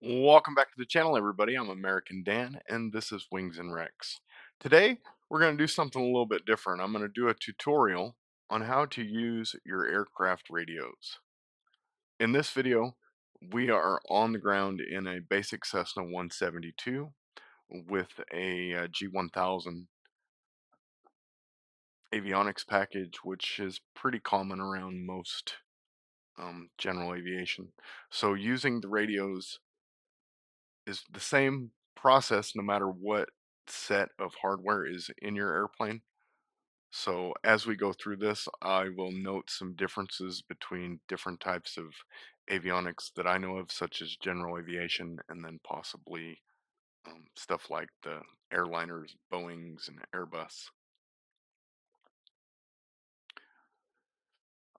Welcome back to the channel, everybody. I'm American Dan, and this is Wings and Rex. Today, we're going to do something a little bit different. I'm going to do a tutorial on how to use your aircraft radios. In this video, we are on the ground in a basic Cessna 172 with a G1000 avionics package, which is pretty common around most general aviation. So using the radios is the same process no matter what set of hardware is in your airplane. So as we go through this, I will note some differences between different types of avionics that I know of, such as general aviation, and then possibly stuff like the airliners, Boeings, and Airbus.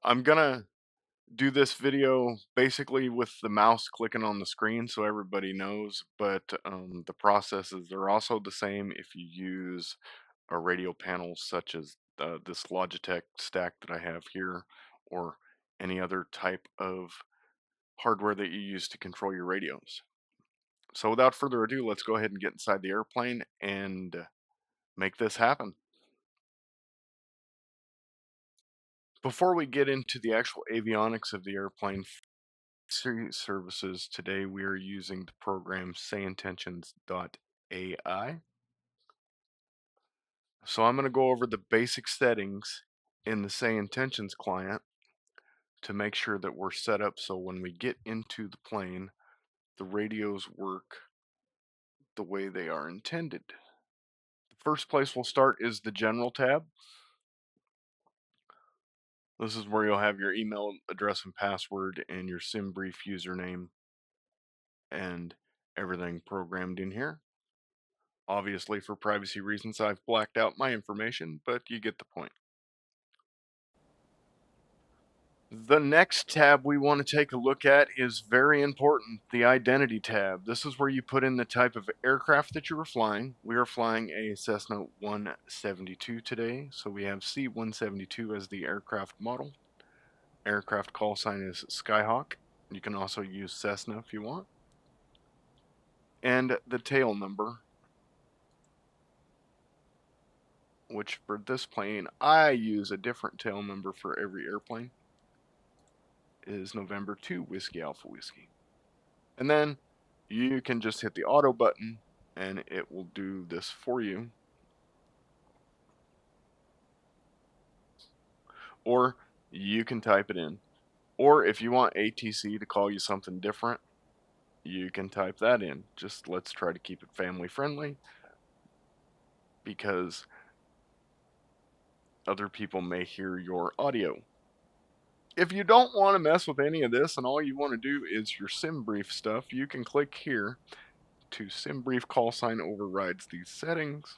I'm gonna do this video basically with the mouse clicking on the screen so everybody knows, but the processes are also the same if you use a radio panel such as this Logitech stack that I have here, or any other type of hardware that you use to control your radios. So without further ado, let's go ahead and get inside the airplane and make this happen. Before we get into the actual avionics of the airplane services, today we are using the program Sayintentions.AI. So I'm going to go over the basic settings in the Sayintentions client to make sure that we're set up so when we get into the plane, the radios work the way they are intended. The first place we'll start is the General tab. This is where you'll have your email address and password and your SimBrief username and everything programmed in here. Obviously, for privacy reasons, I've blacked out my information, but you get the point. The next tab we want to take a look at is very important, the Identity tab. This is where you put in the type of aircraft that you were flying. We are flying a Cessna 172 today, so we have C-172 as the aircraft model. Aircraft call sign is Skyhawk. You can also use Cessna if you want. And the tail number, which for this plane, I use a different tail number for every airplane, is November 2 Whiskey Alpha Whiskey. And then you can just hit the auto button and it will do this for you. Or you can type it in. Or if you want ATC to call you something different, you can type that in. Just let's try to keep it family friendly because other people may hear your audio. If you don't want to mess with any of this and all you want to do is your SimBrief stuff, you can click here to SimBrief call sign overrides these settings,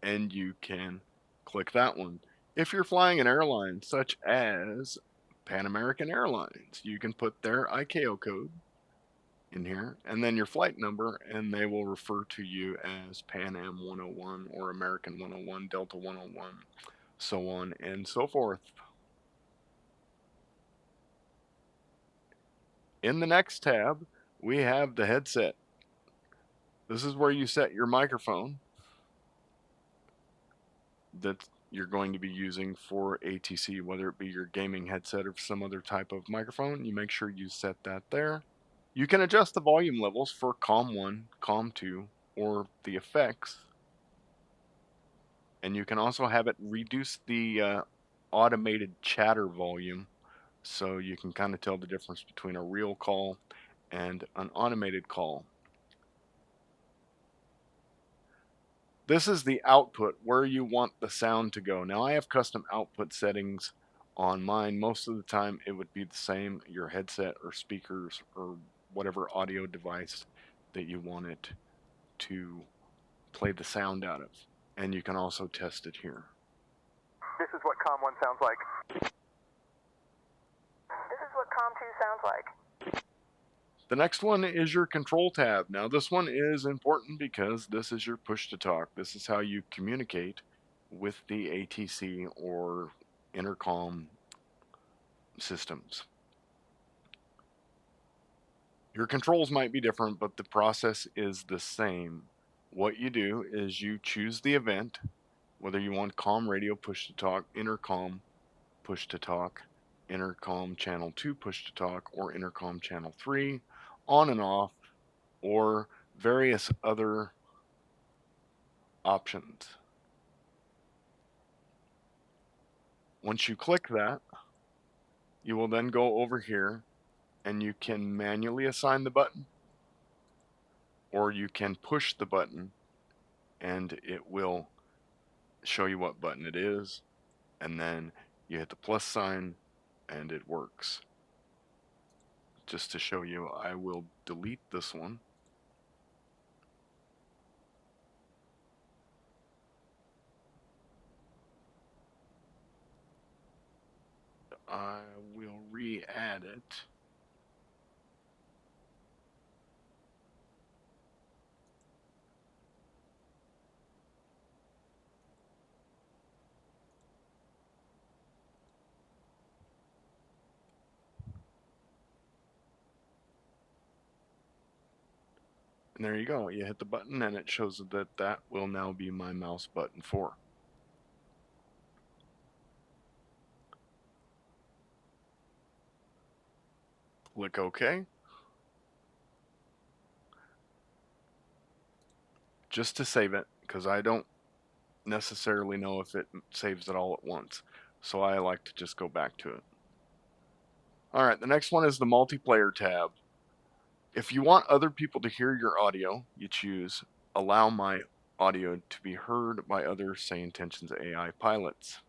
and you can click that one. If you're flying an airline such as Pan American Airlines, you can put their ICAO code in here and then your flight number, and they will refer to you as Pan Am 101 or American 101, Delta 101, so on and so forth. In the next tab, we have the headset. This is where you set your microphone that you're going to be using for ATC, whether it be your gaming headset or some other type of microphone. You make sure you set that there. You can adjust the volume levels for COM 1, COM 2, or the effects. And you can also have it reduce the automated chatter volume, so you can kind of tell the difference between a real call and an automated call. This is the output, where you want the sound to go. Now I have custom output settings on mine. Most of the time it would be the same, your headset or speakers or whatever audio device that you want it to play the sound out of. And you can also test it here. This is what COM 1 sounds like. This is what COM 2 sounds like. The next one is your control tab. Now this one is important because this is your push to talk. This is how you communicate with the ATC or intercom systems. Your controls might be different, but the process is the same. What you do is you choose the event, whether you want comm radio push to talk, intercom push to talk, intercom channel 2 push to talk, or intercom channel 3, on and off, or various other options. Once you click that, you will then go over here and you can manually assign the button, or you can push the button and it will show you what button it is, and then you hit the plus sign and it works. Just to show you, I will delete this one. I will re-add it. And there you go. You hit the button and it shows that that will now be my mouse button 4. Click OK. Just to save it, because I don't necessarily know if it saves it all at once. So I like to just go back to it. Alright, the next one is the multiplayer tab. If you want other people to hear your audio, you choose Allow my audio to be heard by other Sayintentions.AI pilots.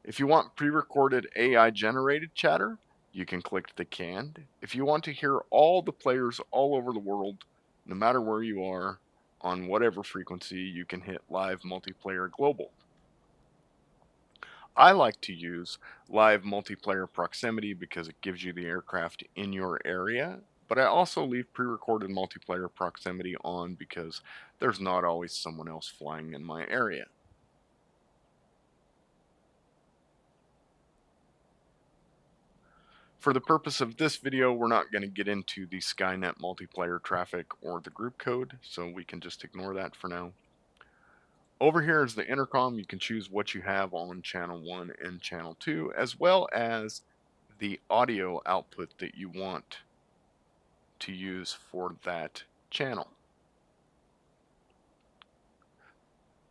If you want pre-recorded AI generated chatter, you can click the canned. If you want to hear all the players all over the world, no matter where you are, on whatever frequency, you can hit Live Multiplayer Global. I like to use Live Multiplayer Proximity because it gives you the aircraft in your area, but I also leave pre-recorded multiplayer proximity on because there's not always someone else flying in my area. For the purpose of this video, we're not going to get into the Skynet multiplayer traffic or the group code, so we can just ignore that for now. Over here is the intercom. You can choose what you have on channel 1 and channel 2, as well as the audio output that you want to use for that channel.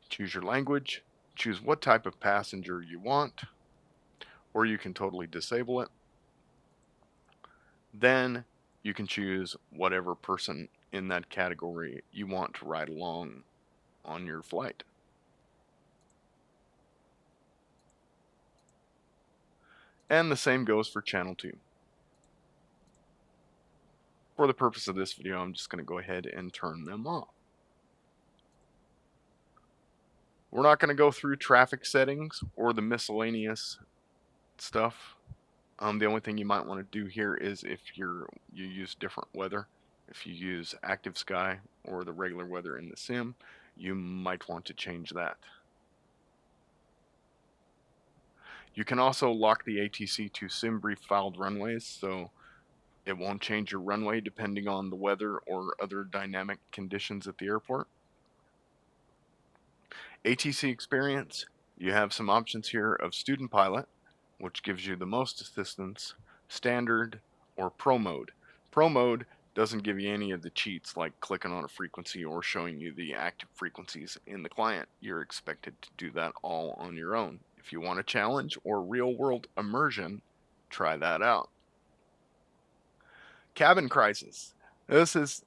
Choose your language, choose what type of passenger you want, or you can totally disable it. Then you can choose whatever person in that category you want to ride along on your flight. And the same goes for channel 2. For the purpose of this video, I'm just going to go ahead and turn them off. We're not going to go through traffic settings or the miscellaneous stuff. The only thing you might want to do here is if you use different weather, if you use active sky or the regular weather in the sim, you might want to change that. You can also lock the ATC to SimBrief filed runways, so it won't change your runway depending on the weather or other dynamic conditions at the airport. ATC experience, you have some options here of student pilot, which gives you the most assistance, standard, or pro mode. Pro mode doesn't give you any of the cheats like clicking on a frequency or showing you the active frequencies in the client. You're expected to do that all on your own. If you want a challenge or real world immersion, try that out. Cabin crisis. This is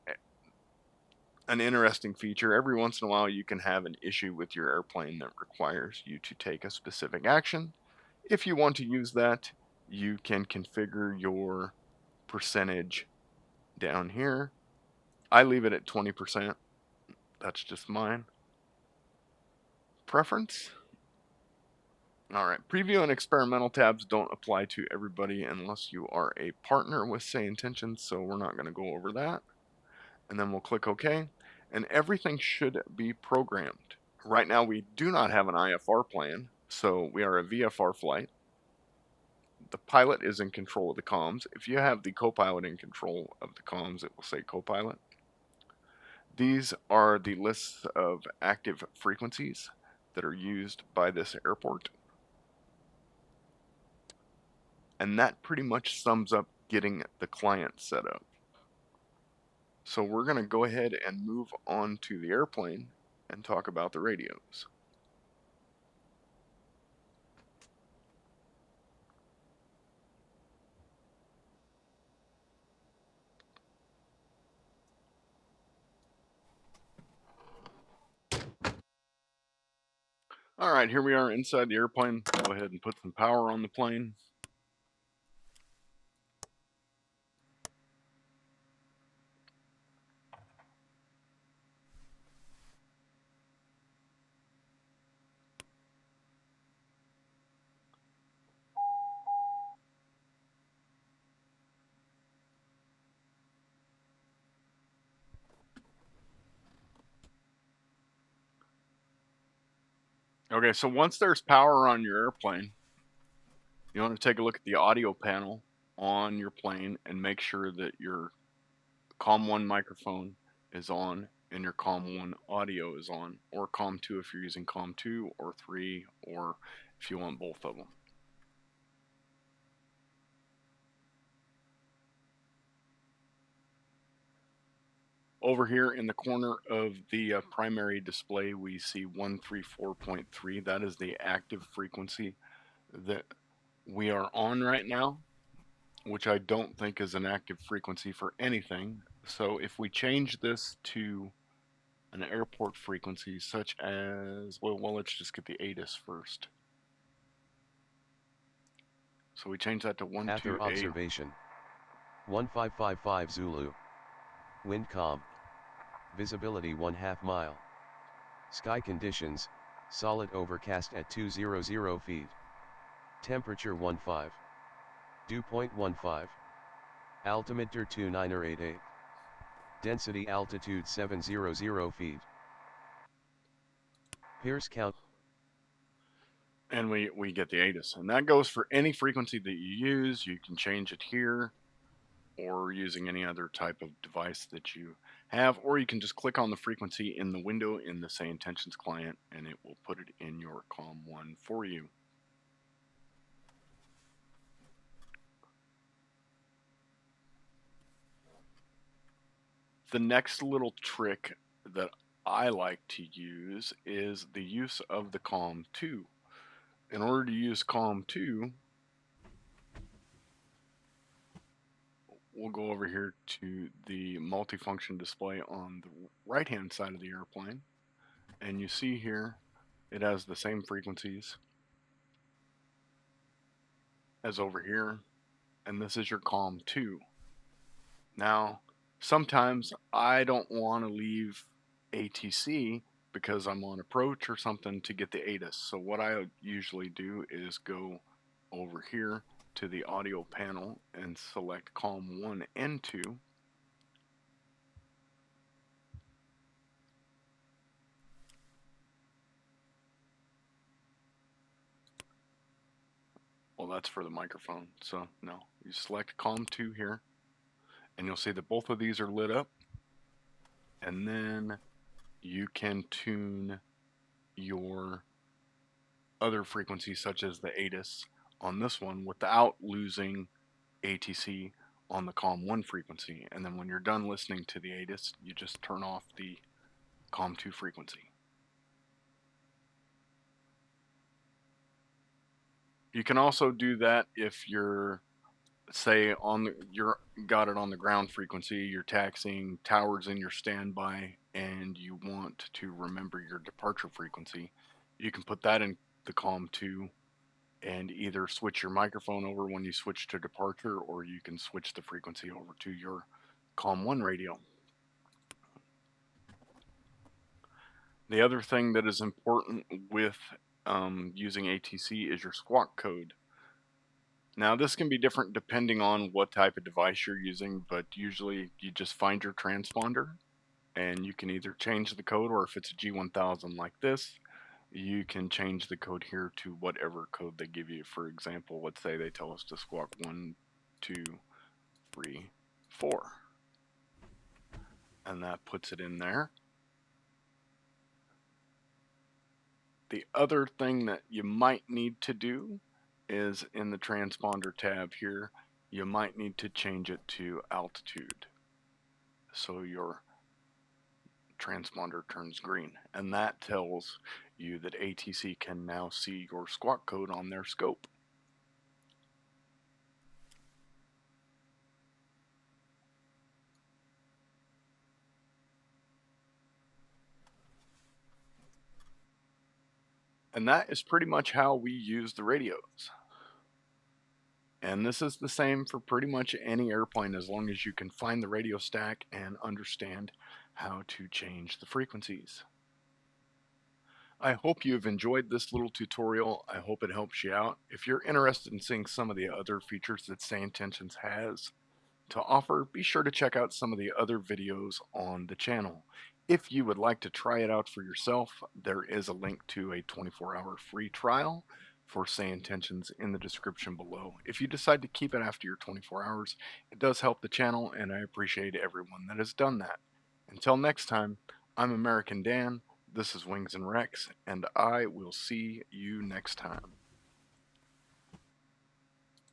an interesting feature. Every once in a while, you can have an issue with your airplane that requires you to take a specific action. If you want to use that, you can configure your percentage down here. I leave it at 20%. That's just mine. Preference. All right, preview and experimental tabs don't apply to everybody unless you are a partner with Say Intentions, so we're not going to go over that. And then we'll click OK, and everything should be programmed. Right now we do not have an IFR plan, so we are a VFR flight. the pilot is in control of the comms. If you have the co-pilot in control of the comms, it will say co-pilot. These are the lists of active frequencies that are used by this airport. And that pretty much sums up getting the client set up. So we're going to go ahead and move on to the airplane and talk about the radios. All right, here we are inside the airplane. Go ahead and put some power on the plane. Okay, so once there's power on your airplane, you want to take a look at the audio panel on your plane and make sure that your COM1 microphone is on and your COM1 audio is on, or COM2 if you're using COM2, or 3, or if you want both of them. Over here in the corner of the primary display, we see 134.3. That is the active frequency that we are on right now, which I don't think is an active frequency for anything. So if we change this to an airport frequency such as, well, let's just get the ATIS first. So we change that to After 128. observation. 1555 Zulu. Wind calm. Visibility 1/2 mile. Sky conditions, solid overcast at 200 feet. Temperature 15. Dew point 15. Altimeter 2988. Density altitude 700 feet. Pierce count. And we get the ATIS. And that goes for any frequency that you use. You can change it here or using any other type of device that you have, or you can just click on the frequency in the window in the Sayintentions client and it will put it in your COM1 for you. The next little trick that I like to use is the use of the COM2. In order to use COM2, we'll go over here to the multifunction display on the right hand side of the airplane, and you see here it has the same frequencies as over here, and this is your COM2. Now, sometimes I don't want to leave ATC because I'm on approach or something to get the ATIS. So what I usually do is go over here to the audio panel and select COM1 and 2. Well, that's for the microphone. So no, you select COM2 here and you'll see that both of these are lit up. And then you can tune your other frequencies such as the ATIS on this one without losing ATC on the COM1 frequency. And then when you're done listening to the ATIS, you just turn off the COM2 frequency. You can also do that if you're, say, you're got it on the ground frequency, you're taxiing towers in your standby, and you want to remember your departure frequency. You can put that in the COM2 and either switch your microphone over when you switch to departure, or you can switch the frequency over to your COM1 radio. The other thing that is important with using ATC is your squawk code. Now this can be different depending on what type of device you're using, but usually you just find your transponder and you can either change the code, or if it's a G1000 like this, you can change the code here to whatever code they give you. For example, let's say they tell us to squawk 1, 2, 3, 4, and that puts it in there. The other thing that you might need to do is in the transponder tab here, you might need to change it to altitude so your transponder turns green, and that tells you that ATC can now see your squawk code on their scope. And that is pretty much how we use the radios. And this is the same for pretty much any airplane as long as you can find the radio stack and understand how to change the frequencies. I hope you've enjoyed this little tutorial. I hope it helps you out. If you're interested in seeing some of the other features that Sayintentions has to offer, be sure to check out some of the other videos on the channel. If you would like to try it out for yourself, there is a link to a 24-hour free trial for Sayintentions in the description below. If you decide to keep it after your 24 hours, it does help the channel, and I appreciate everyone that has done that. Until next time, I'm American Dan, this is Wings and Rex, and I will see you next time.